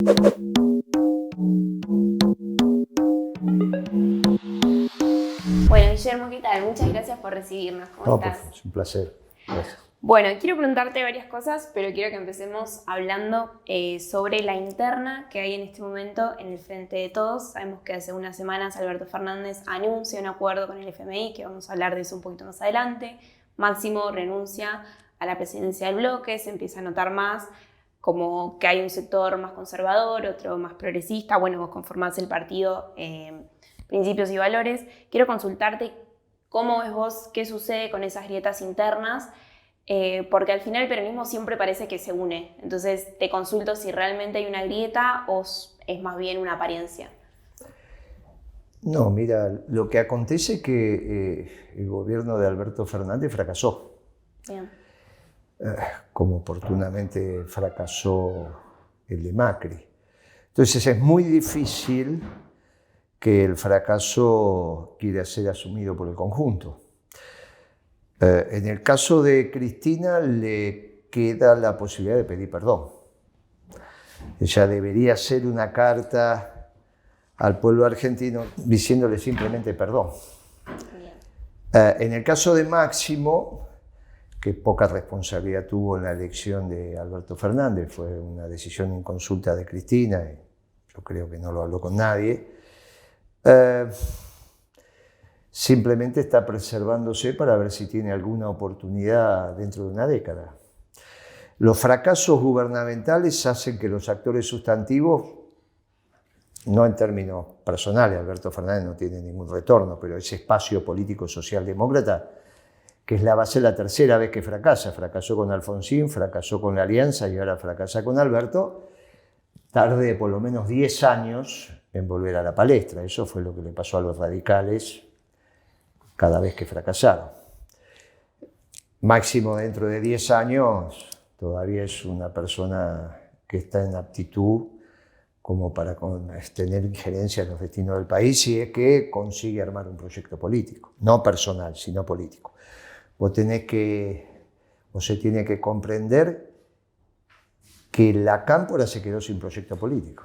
Bueno, Guillermo, ¿qué tal? Muchas gracias por recibirnos. ¿Cómo estás? Es un placer. Gracias. Bueno, quiero preguntarte varias cosas, pero quiero que empecemos hablando sobre la interna que hay en este momento en el Frente de Todos. Sabemos que hace unas semanas Alberto Fernández anuncia un acuerdo con el FMI, que vamos a hablar de eso un poquito más adelante. Máximo renuncia a la presidencia del bloque, se empieza a notar más como que hay un sector más conservador, otro más progresista. Bueno, vos conformás el partido Principios y Valores. Quiero consultarte cómo ves vos qué sucede con esas grietas internas, porque al final el peronismo siempre parece que se une. Entonces te consulto si realmente hay una grieta o es más bien una apariencia. No, mira, lo que acontece es que el gobierno de Alberto Fernández fracasó. Bien. Como oportunamente fracasó el de Macri. Entonces es muy difícil que el fracaso quiera ser asumido por el conjunto. En el caso de Cristina le queda la posibilidad de pedir perdón. Ella debería hacer una carta al pueblo argentino diciéndole simplemente perdón. En el caso de Máximo, que poca responsabilidad tuvo en la elección de Alberto Fernández, fue una decisión en consulta de Cristina, y yo creo que no lo habló con nadie, simplemente está preservándose para ver si tiene alguna oportunidad dentro de una década. Los fracasos gubernamentales hacen que los actores sustantivos, no en términos personales, Alberto Fernández no tiene ningún retorno, pero ese espacio político socialdemócrata, que es la base, la tercera vez que fracasa. Fracasó con Alfonsín, fracasó con la Alianza y ahora fracasa con Alberto. Tarde por lo menos 10 años en volver a la palestra. Eso fue lo que le pasó a los radicales cada vez que fracasaron. Máximo dentro de 10 años todavía es una persona que está en aptitud como para tener injerencia en los destinos del país si es que consigue armar un proyecto político, no personal, sino político. Se tiene que comprender que la Cámpora se quedó sin proyecto político.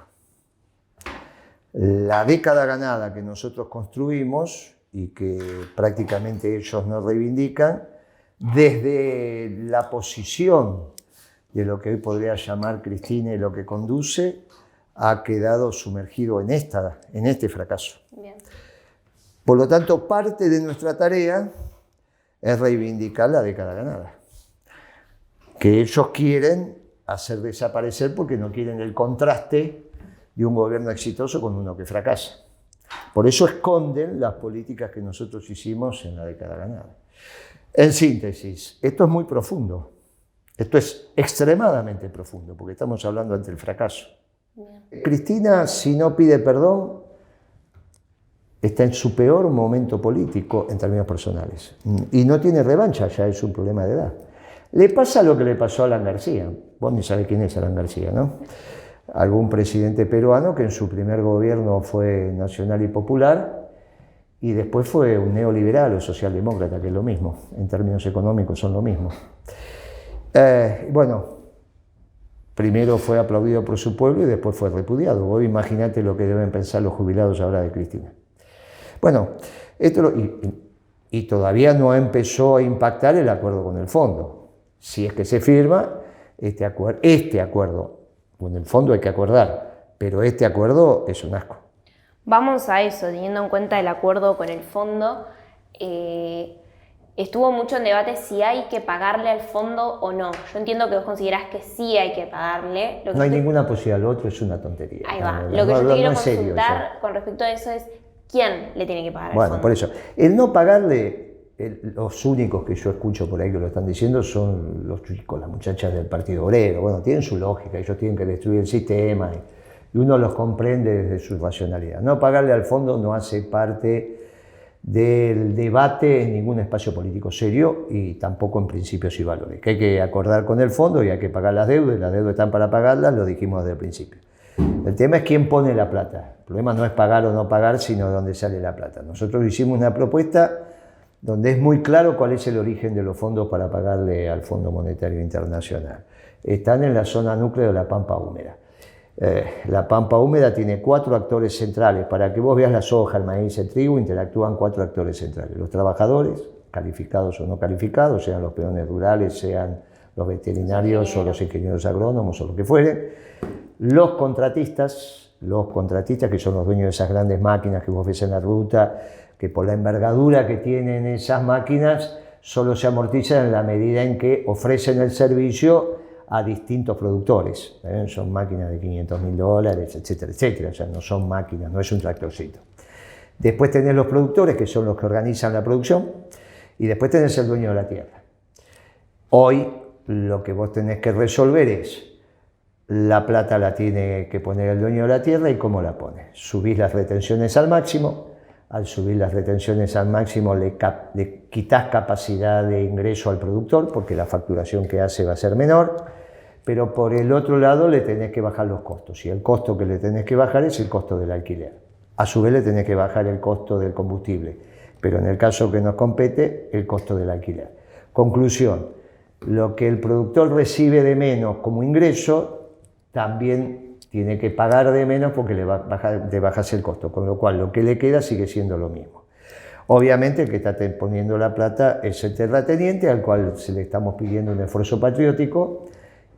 La década ganada que nosotros construimos y que prácticamente ellos nos reivindican, desde la posición de lo que hoy podría llamar Cristina y lo que conduce, ha quedado sumergido en este fracaso. Bien. Por lo tanto, parte de nuestra tarea es reivindicar la década ganada, que ellos quieren hacer desaparecer porque no quieren el contraste de un gobierno exitoso con uno que fracasa. Por eso esconden las políticas que nosotros hicimos en la década ganada. En síntesis, esto es muy profundo, esto es extremadamente profundo, porque estamos hablando ante el fracaso. Bien. Cristina, si no pide perdón, está en su peor momento político en términos personales. Y no tiene revancha, ya es un problema de edad. Le pasa lo que le pasó a Alan García. Vos ni sabés quién es Alan García, ¿no? Algún presidente peruano que en su primer gobierno fue nacional y popular y después fue un neoliberal o socialdemócrata, que es lo mismo. En términos económicos son lo mismo. Primero fue aplaudido por su pueblo y después fue repudiado. Vos imaginate lo que deben pensar los jubilados ahora de Cristina. Bueno, y todavía no empezó a impactar el acuerdo con el fondo. Si es que se firma este acuerdo, con el fondo hay que acordar, pero este acuerdo es un asco. Vamos a eso, teniendo en cuenta el acuerdo con el fondo. Estuvo mucho en debate si hay que pagarle al fondo o no. Yo entiendo que vos considerás que sí hay que pagarle. No hay ninguna posibilidad, lo otro es una tontería. Ahí va. Lo que yo te quiero consultar con respecto a eso es ¿quién le tiene que pagar al fondo? Bueno, por eso. El no pagarle, los únicos que yo escucho por ahí que lo están diciendo son los chicos, las muchachas del Partido Obrero. Bueno, tienen su lógica, ellos tienen que destruir el sistema y uno los comprende desde su racionalidad. No pagarle al fondo no hace parte del debate en ningún espacio político serio y tampoco en Principios y Valores. Que hay que acordar con el fondo y hay que pagar las deudas, y las deudas están para pagarlas, lo dijimos desde el principio. El tema es quién pone la plata. El problema no es pagar o no pagar, sino de dónde sale la plata. Nosotros hicimos una propuesta donde es muy claro cuál es el origen de los fondos para pagarle al Fondo Monetario Internacional. Están en la zona núcleo de la Pampa Húmeda. La pampa húmeda tiene 4 actores centrales. Para que vos veas la soja, el maíz, el trigo, interactúan 4 actores centrales. Los trabajadores, calificados o no calificados, sean los peones rurales, sean los veterinarios o los ingenieros agrónomos o lo que fuere. Los contratistas, que son los dueños de esas grandes máquinas que vos ves en la ruta, que por la envergadura que tienen esas máquinas, solo se amortizan en la medida en que ofrecen el servicio a distintos productores. Son máquinas de $500.000, etcétera, etcétera. O sea, no son máquinas, no es un tractorcito. Después tenés los productores, que son los que organizan la producción, y después tenés el dueño de la tierra. Hoy lo que vos tenés que resolver es, la plata la tiene que poner el dueño de la tierra y cómo la pone. Subís las retenciones al máximo. Al subir las retenciones al máximo le quitas capacidad de ingreso al productor porque la facturación que hace va a ser menor, pero por el otro lado le tenés que bajar los costos y el costo que le tenés que bajar es el costo del alquiler. A su vez le tenés que bajar el costo del combustible, pero en el caso que nos compete, el costo del alquiler. Conclusión, lo que el productor recibe de menos como ingreso también tiene que pagar de menos porque te bajas el costo, con lo cual lo que le queda sigue siendo lo mismo. Obviamente el que está poniendo la plata es el terrateniente, al cual se le estamos pidiendo un esfuerzo patriótico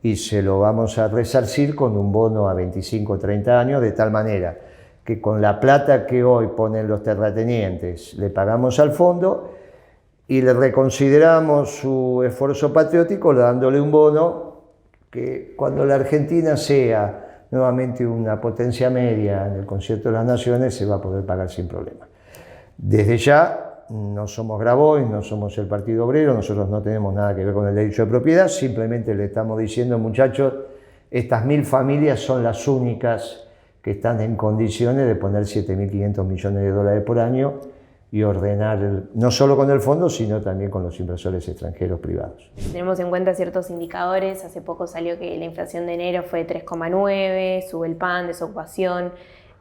y se lo vamos a resarcir con un bono a 25 o 30 años, de tal manera que con la plata que hoy ponen los terratenientes le pagamos al fondo y le reconsideramos su esfuerzo patriótico dándole un bono que cuando la Argentina sea nuevamente una potencia media en el concierto de las naciones se va a poder pagar sin problema. Desde ya no somos Grabois, no somos el Partido Obrero, nosotros no tenemos nada que ver con el derecho de propiedad, simplemente le estamos diciendo, muchachos, estas 1000 familias son las únicas que están en condiciones de poner $7.500 millones por año y ordenar, no solo con el fondo, sino también con los inversores extranjeros privados. Tenemos en cuenta ciertos indicadores. Hace poco salió que la inflación de enero fue 3,9, sube el pan, desocupación.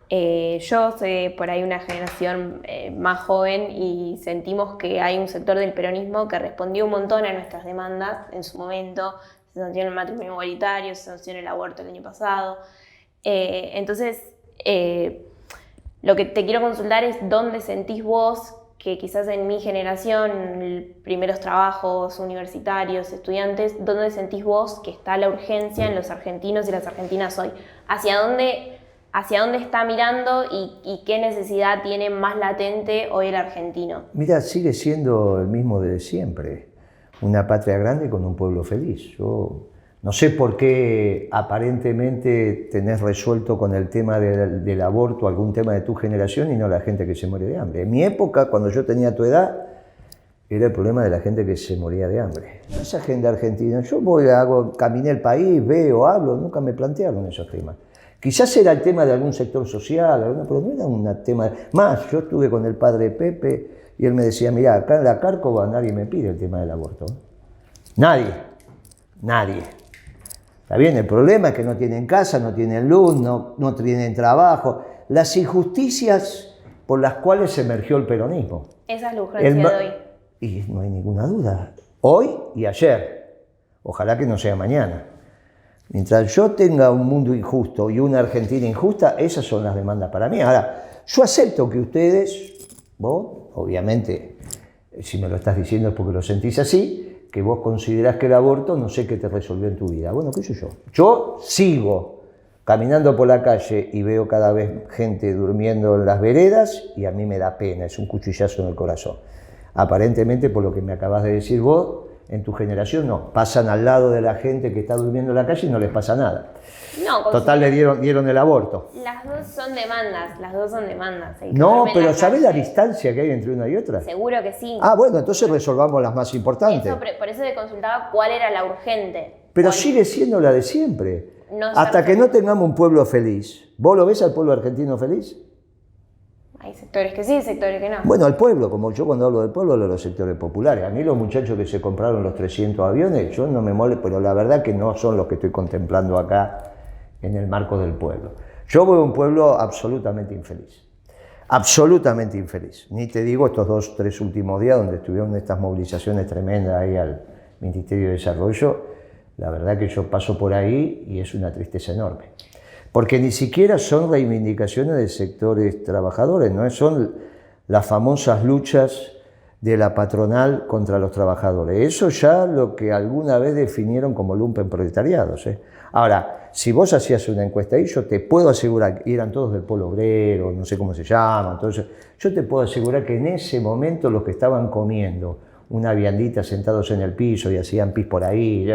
Yo soy por ahí una generación más joven y sentimos que hay un sector del peronismo que respondió un montón a nuestras demandas en su momento. Se sancionó el matrimonio igualitario, se sancionó el aborto el año pasado. Entonces, lo que te quiero consultar es dónde sentís vos que quizás en mi generación, primeros trabajos universitarios, estudiantes, dónde sentís vos que está la urgencia en los argentinos y las argentinas hoy. ¿Hacia dónde está mirando y qué necesidad tiene más latente hoy el argentino? Mira, sigue siendo el mismo de siempre. Una patria grande con un pueblo feliz. Yo no sé por qué aparentemente tenés resuelto con el tema del aborto algún tema de tu generación y no la gente que se muere de hambre. En mi época, cuando yo tenía tu edad, era el problema de la gente que se moría de hambre. Esa gente argentina, yo caminé el país, veo, hablo, nunca me plantearon esos temas. Quizás era el tema de algún sector social, pero no era un tema... Más, yo estuve con el padre Pepe y él me decía, mirá, acá en la Cárcova nadie me pide el tema del aborto. Nadie. Está bien, el problema es que no tienen casa, no tienen luz, no tienen trabajo. Las injusticias por las cuales emergió el peronismo. Esa es la urgencia de hoy. Y no hay ninguna duda. Hoy y ayer. Ojalá que no sea mañana. Mientras yo tenga un mundo injusto y una Argentina injusta, esas son las demandas para mí. Ahora, yo acepto que ustedes, vos, obviamente, si me lo estás diciendo es porque lo sentís así, que vos considerás que el aborto no sé qué te resolvió en tu vida. Bueno, qué sé yo. Yo sigo caminando por la calle y veo cada vez gente durmiendo en las veredas y a mí me da pena, es un cuchillazo en el corazón. Aparentemente, por lo que me acabas de decir vos, en tu generación no, pasan al lado de la gente que está durmiendo en la calle y no les pasa nada. No, total, le dieron el aborto. Las dos son demandas. No, pero ¿sabés la distancia que hay entre una y otra? Seguro que sí. Ah, bueno, entonces resolvamos las más importantes. Por eso te consultaba cuál era la urgente. Pero sigue siendo la de siempre. No hasta que no tengamos un pueblo feliz. ¿Vos lo ves al pueblo argentino feliz? Hay sectores que sí, sectores que no. Bueno, al pueblo, como yo cuando hablo del pueblo, hablo de los sectores populares. A mí los muchachos que se compraron los 300 aviones, yo no me molesto, pero la verdad que no son los que estoy contemplando acá en el marco del pueblo. Yo veo un pueblo absolutamente infeliz. Absolutamente infeliz. Ni te digo estos 3 últimos días donde estuvieron estas movilizaciones tremendas ahí al Ministerio de Desarrollo. La verdad que yo paso por ahí y es una tristeza enorme. porque ni siquiera son reivindicaciones de sectores trabajadores, no son las famosas luchas de la patronal contra los trabajadores. Eso ya lo que alguna vez definieron como lumpenproletariados. Ahora, si vos hacías una encuesta ahí, yo te puedo asegurar, y eran todos del polo obrero, no sé cómo se llaman, entonces, yo te puedo asegurar que en ese momento los que estaban comiendo una viandita sentados en el piso y hacían pis por ahí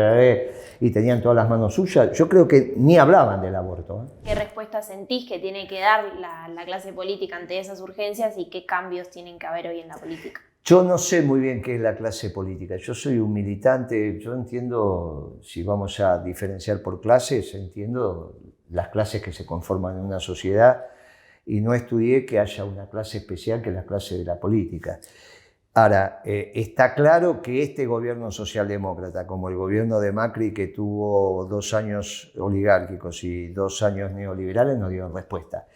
y tenían todas las manos suyas, yo creo que ni hablaban del aborto. ¿Qué respuesta sentís que tiene que dar la clase política ante esas urgencias y qué cambios tienen que haber hoy en la política? Yo no sé muy bien qué es la clase política. Yo soy un militante, yo entiendo, si vamos a diferenciar por clases, entiendo las clases que se conforman en una sociedad y no estudié que haya una clase especial que es la clase de la política. Ahora, está claro que este gobierno socialdemócrata, como el gobierno de Macri, que tuvo 2 años oligárquicos y 2 años neoliberales, no dio respuesta.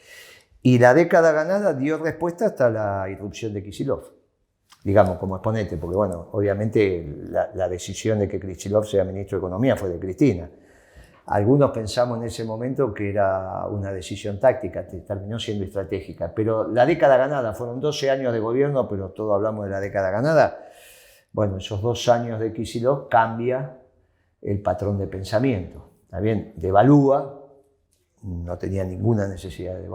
Y la década ganada dio respuesta hasta la irrupción de Kicillof, digamos, como exponente, porque bueno, obviamente la decisión de que Kicillof sea ministro de Economía fue de Cristina. Algunos pensamos en ese momento que era una decisión táctica, terminó siendo estratégica, pero la década ganada, fueron 12 años de gobierno, pero todos hablamos de la década ganada. Bueno, esos 2 años de Kicillof cambia el patrón de pensamiento. ¿Está bien? Devalúa, no tenía ninguna necesidad de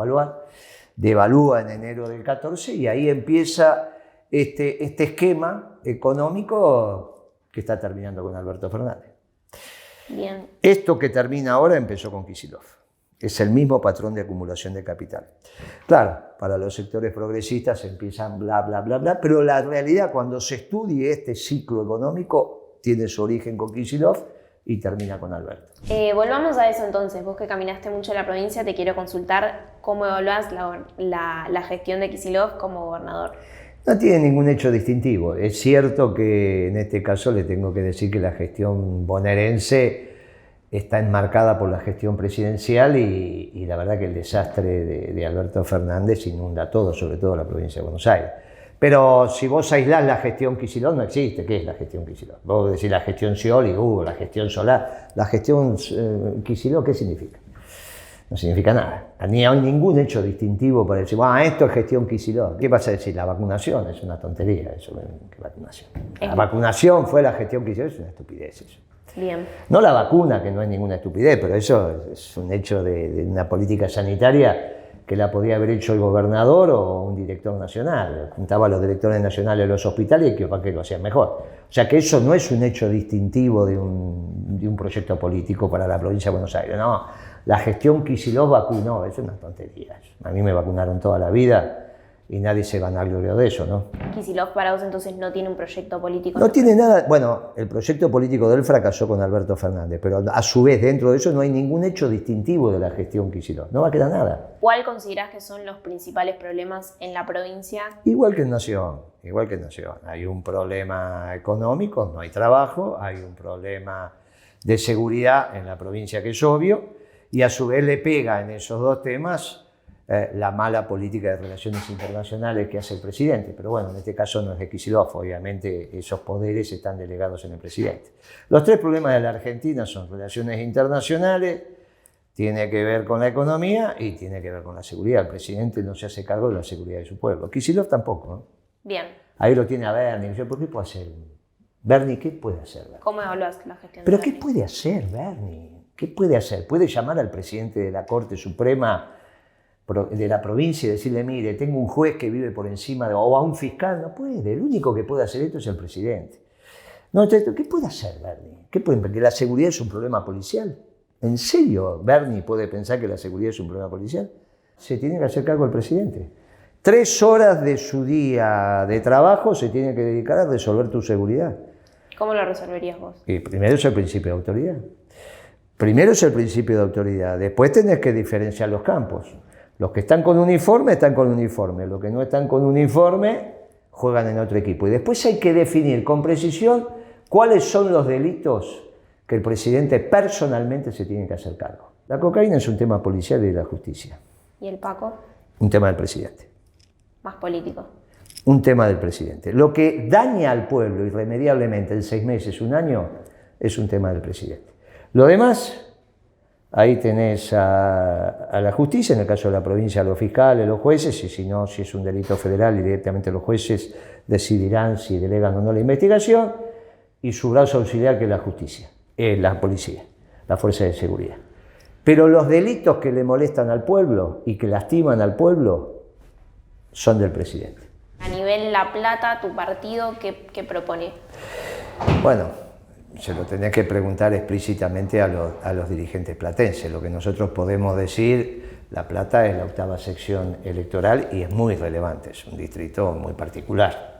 devalúa en enero del 14 y ahí empieza este esquema económico que está terminando con Alberto Fernández. Bien. Esto que termina ahora empezó con Kicillof. Es el mismo patrón de acumulación de capital. Claro, para los sectores progresistas empiezan bla, bla, bla, bla, pero la realidad, cuando se estudie este ciclo económico, tiene su origen con Kicillof y termina con Alberto. Volvamos a eso entonces. Vos que caminaste mucho en la provincia, te quiero consultar cómo evaluás la gestión de Kicillof como gobernador. No tiene ningún hecho distintivo. Es cierto que en este caso le tengo que decir que la gestión bonaerense está enmarcada por la gestión presidencial y la verdad que el desastre de Alberto Fernández inunda todo, sobre todo la provincia de Buenos Aires. Pero si vos aislás la gestión Kicillof, no existe. ¿Qué es la gestión Kicillof? Vos decís la gestión Scioli, la gestión Solá. La gestión Kicillof, ¿qué significa? No significa nada. Ni hay ningún hecho distintivo para decir, esto es gestión Kicillof. ¿Qué vas a decir? La vacunación es una tontería. Eso, ¿qué vacunación? La vacunación fue la gestión Kicillof, es una estupidez eso. Bien. No la vacuna, que no es ninguna estupidez, pero eso es un hecho de una política sanitaria que la podía haber hecho el gobernador o un director nacional. Juntaba a los directores nacionales de los hospitales y que para qué lo hacían mejor. O sea que eso no es un hecho distintivo de un proyecto político para la provincia de Buenos Aires. No, la gestión Kicillof vacunó, es una tontería. A mí me vacunaron toda la vida y nadie se vanaglorió de eso, ¿no? Kicillof para vos entonces no tiene un proyecto político. No tiene nada, bueno, el proyecto político de él fracasó con Alberto Fernández, pero a su vez dentro de eso no hay ningún hecho distintivo de la gestión Kicillof, no va a quedar nada. ¿Cuál considerás que son los principales problemas en la provincia? Igual que en Nación, igual que en Nación. Hay un problema económico, no hay trabajo, hay un problema de seguridad en la provincia que es obvio, y a su vez le pega en esos 2 temas la mala política de relaciones internacionales que hace el presidente. Pero bueno, en este caso no es de Kicillof, obviamente esos poderes están delegados en el presidente. Los 3 problemas de la Argentina son relaciones internacionales, tiene que ver con la economía y tiene que ver con la seguridad. El presidente no se hace cargo de la seguridad de su pueblo. Kicillof tampoco, ¿no? Bien. Ahí lo tiene a Bernie. ¿Por qué puede hacer? Bernie, ¿qué puede hacer Bernie? ¿Cómo evaluás la gestión? ¿Pero qué puede hacer Bernie? ¿Qué puede hacer? ¿Puede llamar al presidente de la Corte Suprema de la provincia y decirle, mire, tengo un juez que vive por encima o a un fiscal? No puede. El único que puede hacer esto es el presidente. No, ¿qué puede hacer Bernie? Porque la seguridad es un problema policial. ¿En serio Bernie puede pensar que la seguridad es un problema policial? Se tiene que hacer cargo el presidente. 3 horas de su día de trabajo se tiene que dedicar a resolver tu seguridad. ¿Cómo lo resolverías vos? Y primero es el principio de autoridad. Primero es el principio de autoridad. Después tenés que diferenciar los campos. Los que están con uniforme están con uniforme. Los que no están con uniforme juegan en otro equipo. Y después hay que definir con precisión cuáles son los delitos que el presidente personalmente se tiene que hacer cargo. La cocaína es un tema policial y de la justicia. ¿Y el Paco? Un tema del presidente. Más político. Un tema del presidente. Lo que daña al pueblo irremediablemente en 6 meses, 1 año, es un tema del presidente. Lo demás Ahí tenés a la justicia, en el caso de la provincia, a los fiscales, los jueces, y si no, si es un delito federal, y directamente los jueces decidirán si delegan o no la investigación, y su brazo auxiliar, que es la justicia, la policía, la fuerza de seguridad. Pero los delitos que le molestan al pueblo y que lastiman al pueblo son del presidente. A nivel La Plata, tu partido, ¿qué propone? Bueno, se lo tenés que preguntar explícitamente a los dirigentes platenses. Lo que nosotros podemos decir, La Plata es la 8ª sección electoral y es muy relevante, es un distrito muy particular.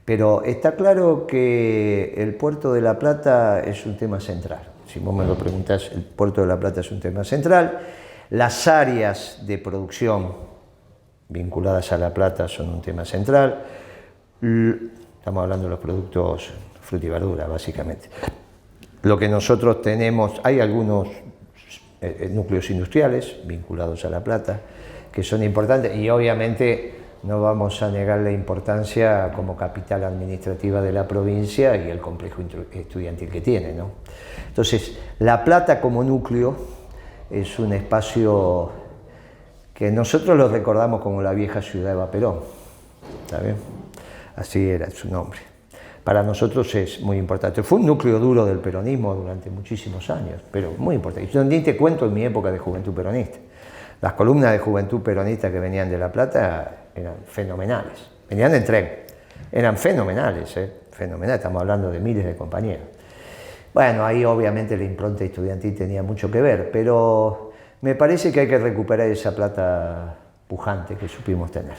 Pero está claro que el puerto de La Plata es un tema central. Si vos me lo preguntás, el puerto de La Plata es un tema central. Las áreas de producción vinculadas a La Plata son un tema central. Estamos hablando de los productos fruta y verdura, básicamente. Lo que nosotros tenemos, hay algunos núcleos industriales vinculados a La Plata que son importantes y obviamente no vamos a negar la importancia como capital administrativa de la provincia y el complejo estudiantil que tiene, ¿no? Entonces, La Plata como núcleo es un espacio que nosotros lo recordamos como la vieja ciudad de Vaperón, ¿está bien? Así era su nombre. Para nosotros es muy importante. Fue un núcleo duro del peronismo durante muchísimos años, pero muy importante. Yo ni te cuento en mi época de Juventud Peronista. Las columnas de Juventud Peronista que venían de La Plata eran fenomenales. Venían en tren. Eran fenomenales, fenomenales. Estamos hablando de miles de compañeros. Bueno, ahí obviamente la impronta estudiantil tenía mucho que ver, pero me parece que hay que recuperar esa Plata pujante que supimos tener.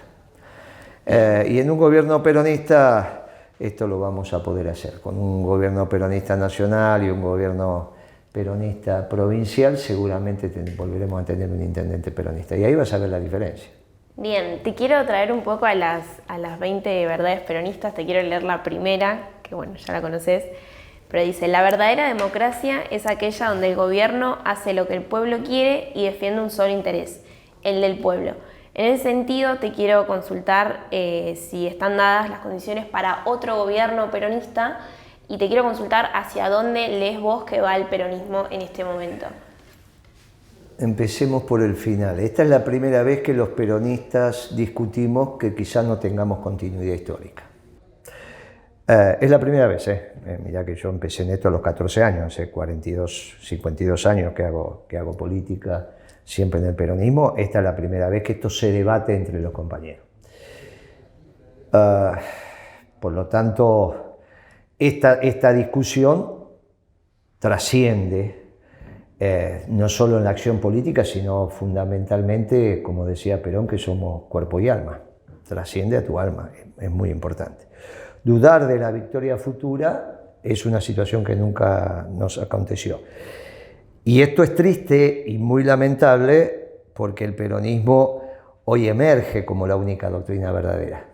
Y en un gobierno peronista esto lo vamos a poder hacer. Con un gobierno peronista nacional y un gobierno peronista provincial, seguramente volveremos a tener un intendente peronista. Y ahí vas a ver la diferencia. Bien, te quiero traer un poco a las 20 verdades peronistas. Te quiero leer la primera, que bueno, ya la conoces. Pero dice: la verdadera democracia es aquella donde el gobierno hace lo que el pueblo quiere y defiende un solo interés, el del pueblo. En ese sentido, te quiero consultar si están dadas las condiciones para otro gobierno peronista y te quiero consultar hacia dónde lees vos que va el peronismo en este momento. Empecemos por el final. Esta es la primera vez que los peronistas discutimos que quizás no tengamos continuidad histórica. Es la primera vez, mirá que yo empecé en esto a los 14 años, hace 52 años que hago política, siempre en el peronismo. Esta es la primera vez que esto se debate entre los compañeros. Por lo tanto, esta discusión trasciende no solo en la acción política, sino fundamentalmente, como decía Perón, que somos cuerpo y alma. Trasciende a tu alma, es muy importante. Dudar de la victoria futura es una situación que nunca nos aconteció. Y esto es triste y muy lamentable porque el peronismo hoy emerge como la única doctrina verdadera.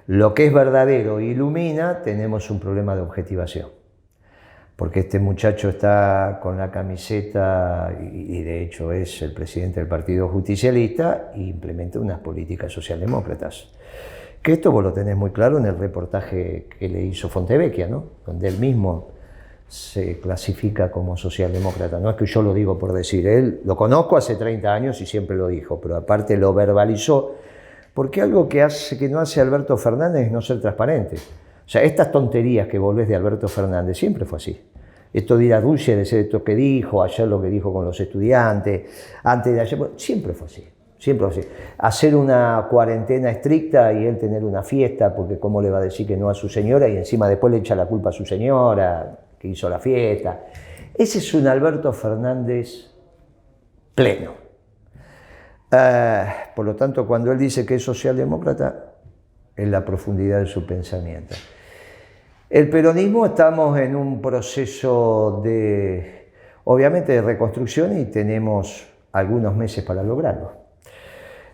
Lo que es verdadero ilumina, tenemos un problema de objetivación. Porque este muchacho está con la camiseta, y de hecho es el presidente del Partido Justicialista, e implementa unas políticas socialdemócratas. Que esto vos lo tenés muy claro en el reportaje que le hizo Fontevecchia, ¿no? Donde él mismo se clasifica como socialdemócrata. No es que yo lo digo por decir, él lo conozco hace 30 años y siempre lo dijo, pero aparte lo verbalizó, porque algo que no hace Alberto Fernández es no ser transparente. O sea, estas tonterías que volvés de Alberto Fernández siempre fue así. Esto de ir a Dulce, de ser esto que dijo, ayer lo que dijo con los estudiantes, antes de ayer, siempre fue así. Siempre así. Hacer una cuarentena estricta y él tener una fiesta, porque cómo le va a decir que no a su señora y encima después le echa la culpa a su señora que hizo la fiesta. Ese es un Alberto Fernández pleno. Por lo tanto, cuando él dice que es socialdemócrata, es la profundidad de su pensamiento. El peronismo estamos en un proceso obviamente de reconstrucción y tenemos algunos meses para lograrlo.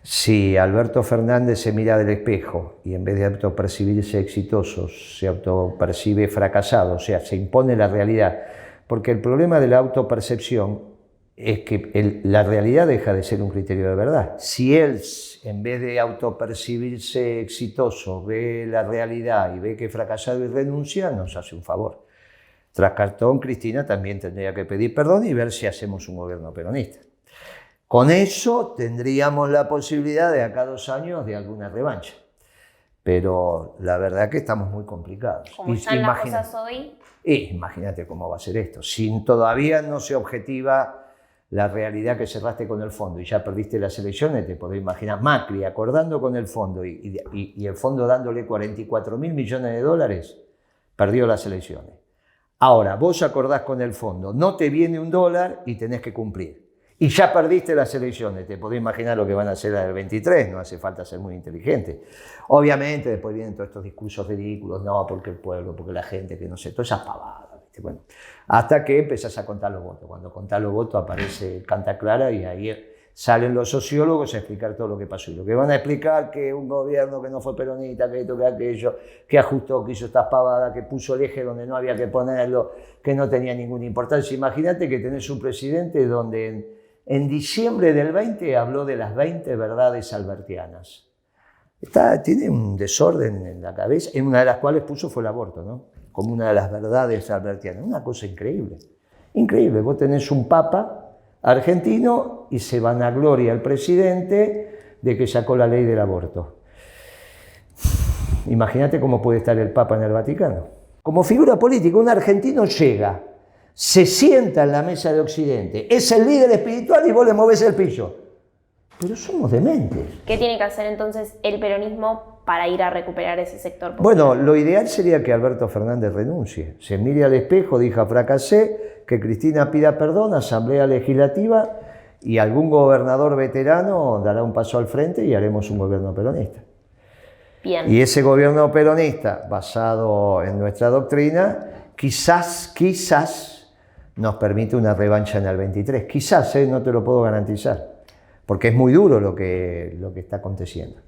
Si Alberto Fernández se mira del espejo y en vez de autopercibirse exitoso, se autopercibe fracasado, o sea, se impone la realidad, porque el problema de la autopercepción es que la realidad deja de ser un criterio de verdad. Si él, en vez de autopercibirse exitoso, ve la realidad y ve que es fracasado y renuncia, nos hace un favor. Tras cartón, Cristina también tendría que pedir perdón y ver si hacemos un gobierno peronista. Con eso tendríamos la posibilidad de acá a 2 años de alguna revancha. Pero la verdad que estamos muy complicados. Como están las cosas hoy. Imagínate cómo va a ser esto. Si todavía no se objetiva la realidad que cerraste con el fondo y ya perdiste las elecciones, te podés imaginar Macri acordando con el fondo y el fondo dándole 44.000 millones de dólares, perdió las elecciones. Ahora, vos acordás con el fondo, no te viene $1 y tenés que cumplir. Y ya perdiste las elecciones, te podés imaginar lo que van a hacer las del 23, no hace falta ser muy inteligente. Obviamente después vienen todos estos discursos ridículos, no, porque el pueblo, porque la gente, que no sé, todas esas pavadas. ¿Viste? Bueno, hasta que empezás a contar los votos. Cuando contás los votos aparece Canta Clara y ahí salen los sociólogos a explicar todo lo que pasó. Y lo que van a explicar que un gobierno que no fue peronista, que esto, que aquello, que ajustó, que hizo estas pavadas, que puso el eje donde no había que ponerlo, que no tenía ninguna importancia. Imagínate que tenés un presidente donde en diciembre del 20 habló de las 20 verdades albertianas. Tiene un desorden en la cabeza, en una de las cuales puso fue el aborto, ¿no? Como una de las verdades albertianas. Una cosa increíble. Increíble. Vos tenés un papa argentino y se vanagloria el presidente de que sacó la ley del aborto. Imagínate cómo puede estar el papa en el Vaticano. Como figura política, un argentino llega, se sienta en la mesa de Occidente, es el líder espiritual y vos le movés el pillo. Pero somos dementes. ¿Qué tiene que hacer entonces el peronismo para ir a recuperar ese sector popular? Bueno, lo ideal sería que Alberto Fernández renuncie. Se mire al espejo, diga fracasé, que Cristina pida perdón, asamblea legislativa y algún gobernador veterano dará un paso al frente y haremos un gobierno peronista. Bien. Y ese gobierno peronista, basado en nuestra doctrina, quizás nos permite una revancha en el 23. Quizás, no te lo puedo garantizar, porque es muy duro lo que está aconteciendo.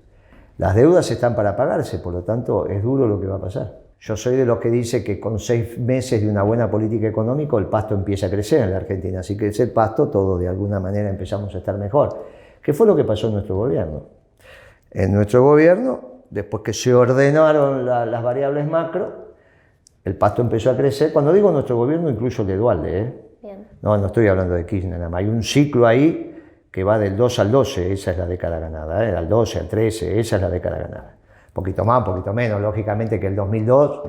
Las deudas están para pagarse, por lo tanto es duro lo que va a pasar. Yo soy de los que dice que con 6 meses de una buena política económica el pasto empieza a crecer en la Argentina. Si crece el pasto, todos de alguna manera empezamos a estar mejor. ¿Qué fue lo que pasó en nuestro gobierno? En nuestro gobierno, después que se ordenaron las variables macro, el pasto empezó a crecer. Cuando digo nuestro gobierno, incluyo el de Duhalde. Bien. No estoy hablando de Kirchner nada más. Hay un ciclo ahí que va del 2 al 12, esa es la década ganada, al 12, al 13, esa es la década ganada. Un poquito más, un poquito menos, lógicamente que el 2002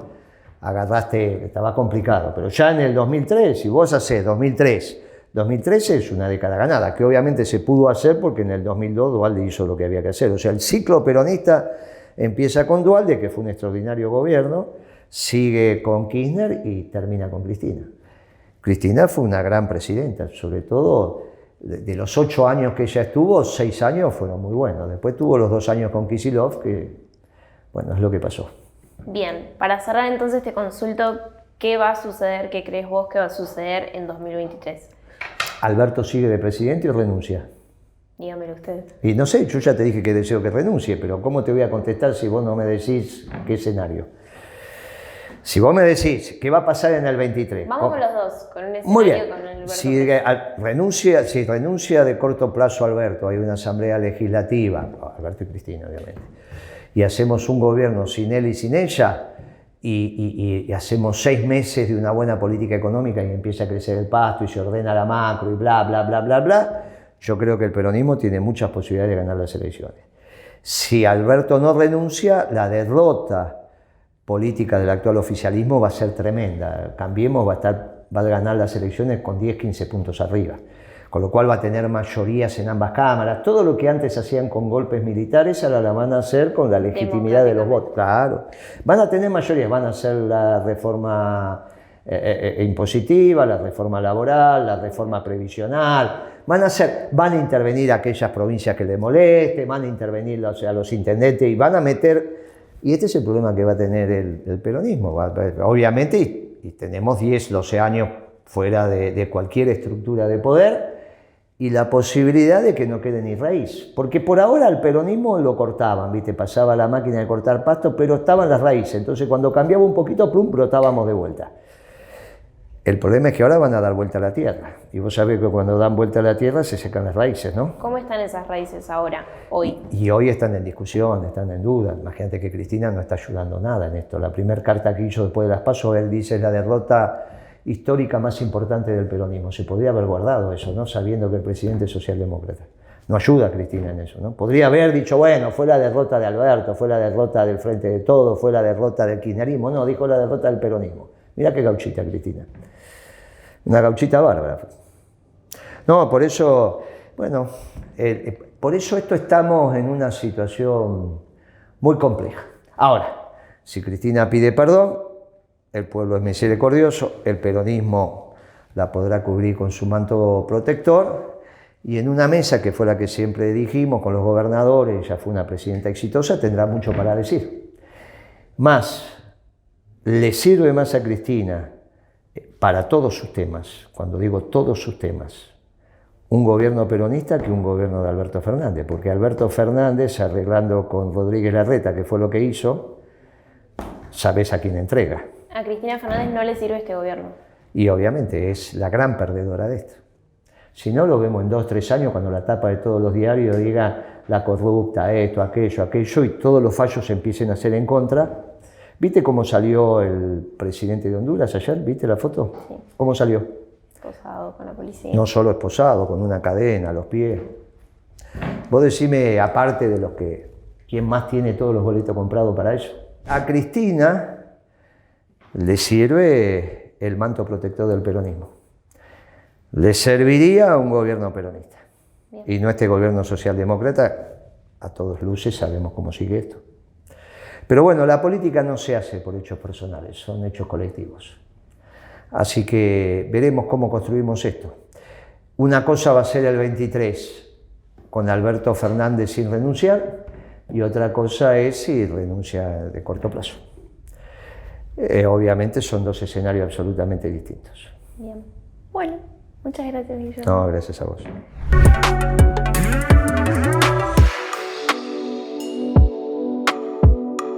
agarraste, estaba complicado, pero ya en el 2003, si vos hacés 2013 es una década ganada, que obviamente se pudo hacer porque en el 2002 Duhalde hizo lo que había que hacer. O sea, el ciclo peronista empieza con Duhalde, que fue un extraordinario gobierno, sigue con Kirchner y termina con Cristina. Cristina fue una gran presidenta, sobre todo de los 8 años que ella estuvo, 6 años fueron muy buenos. Después tuvo los 2 años con Kicillof, que, bueno, es lo que pasó. Bien, para cerrar entonces te consulto, ¿qué va a suceder, qué crees vos que va a suceder en 2023? ¿Alberto sigue de presidente o renuncia? Dígamelo usted. Y no sé, yo ya te dije que deseo que renuncie, pero ¿cómo te voy a contestar si vos no me decís qué escenario? Si vos me decís qué va a pasar en el 23. Vamos con los dos, con un escenario. Muy bien. Con Alberto. Si renuncia de corto plazo Alberto, hay una asamblea legislativa, Alberto y Cristina obviamente, y hacemos un gobierno sin él y sin ella, y hacemos 6 meses de una buena política económica y empieza a crecer el pasto y se ordena la macro y bla, bla, bla, bla, bla, yo creo que el peronismo tiene muchas posibilidades de ganar las elecciones. Si Alberto no renuncia, la derrota política del actual oficialismo va a ser tremenda. Cambiemos va a ganar las elecciones con 10, 15 puntos arriba, con lo cual va a tener mayorías en ambas cámaras. Todo lo que antes hacían con golpes militares ahora la van a hacer con la legitimidad de los votos. Claro, van a tener mayorías, van a hacer la reforma impositiva, la reforma laboral, la reforma previsional, van a intervenir aquellas provincias que le molesten, van a intervenir los intendentes y van a meter. Y este es el problema que va a tener el peronismo. Obviamente, y tenemos 10, 12 años fuera de cualquier estructura de poder y la posibilidad de que no quede ni raíz. Porque por ahora al peronismo lo cortaban, ¿viste? Pasaba la máquina de cortar pasto, pero estaban las raíces. Entonces cuando cambiaba un poquito, plum, brotábamos de vuelta. El problema es que ahora van a dar vuelta a la tierra. Y vos sabés que cuando dan vuelta a la tierra se secan las raíces, ¿no? ¿Cómo están esas raíces ahora, hoy? Y hoy están en discusión, están en duda. Imagínate que Cristina no está ayudando nada en esto. La primera carta que hizo después de las PASO, él dice la derrota histórica más importante del peronismo. Se podría haber guardado eso, ¿no? Sabiendo que el presidente es socialdemócrata. No ayuda a Cristina en eso, ¿no? Podría haber dicho, bueno, fue la derrota de Alberto, fue la derrota del Frente de Todos, fue la derrota del kirchnerismo. No, dijo la derrota del peronismo. Mirá qué gauchita, Cristina. Una gauchita bárbara. No, por eso, bueno, por eso estamos en una situación muy compleja. Ahora, si Cristina pide perdón, el pueblo es misericordioso, el peronismo la podrá cubrir con su manto protector, y en una mesa, que fue la que siempre dijimos con los gobernadores, ella fue una presidenta exitosa, tendrá mucho para decir. Más, le sirve más a Cristina para todos sus temas, cuando digo todos sus temas, un gobierno peronista que un gobierno de Alberto Fernández, porque Alberto Fernández, arreglando con Rodríguez Larreta, que fue lo que hizo, sabes a quién entrega. A Cristina Fernández no le sirve este gobierno. Y obviamente es la gran perdedora de esto. Si no, lo vemos en 2 o 3 años cuando la tapa de todos los diarios diga la corrupta, esto, aquello, y todos los fallos se empiecen a hacer en contra. ¿Viste cómo salió el presidente de Honduras ayer? ¿Viste la foto? Sí. ¿Cómo salió? Esposado con la policía. No solo esposado, con una cadena a los pies. Vos decime, aparte de los que, ¿quién más tiene todos los boletos comprados para eso? A Cristina le sirve el manto protector del peronismo. Le serviría un gobierno peronista. Bien. Y no este gobierno socialdemócrata, a todas luces sabemos cómo sigue esto. Pero bueno, la política no se hace por hechos personales, son hechos colectivos. Así que veremos cómo construimos esto. Una cosa va a ser el 23, con Alberto Fernández sin renunciar, y otra cosa es si renuncia de corto plazo. Obviamente son 2 escenarios absolutamente distintos. Bien. Bueno, muchas gracias, Guillermo. No, gracias a vos.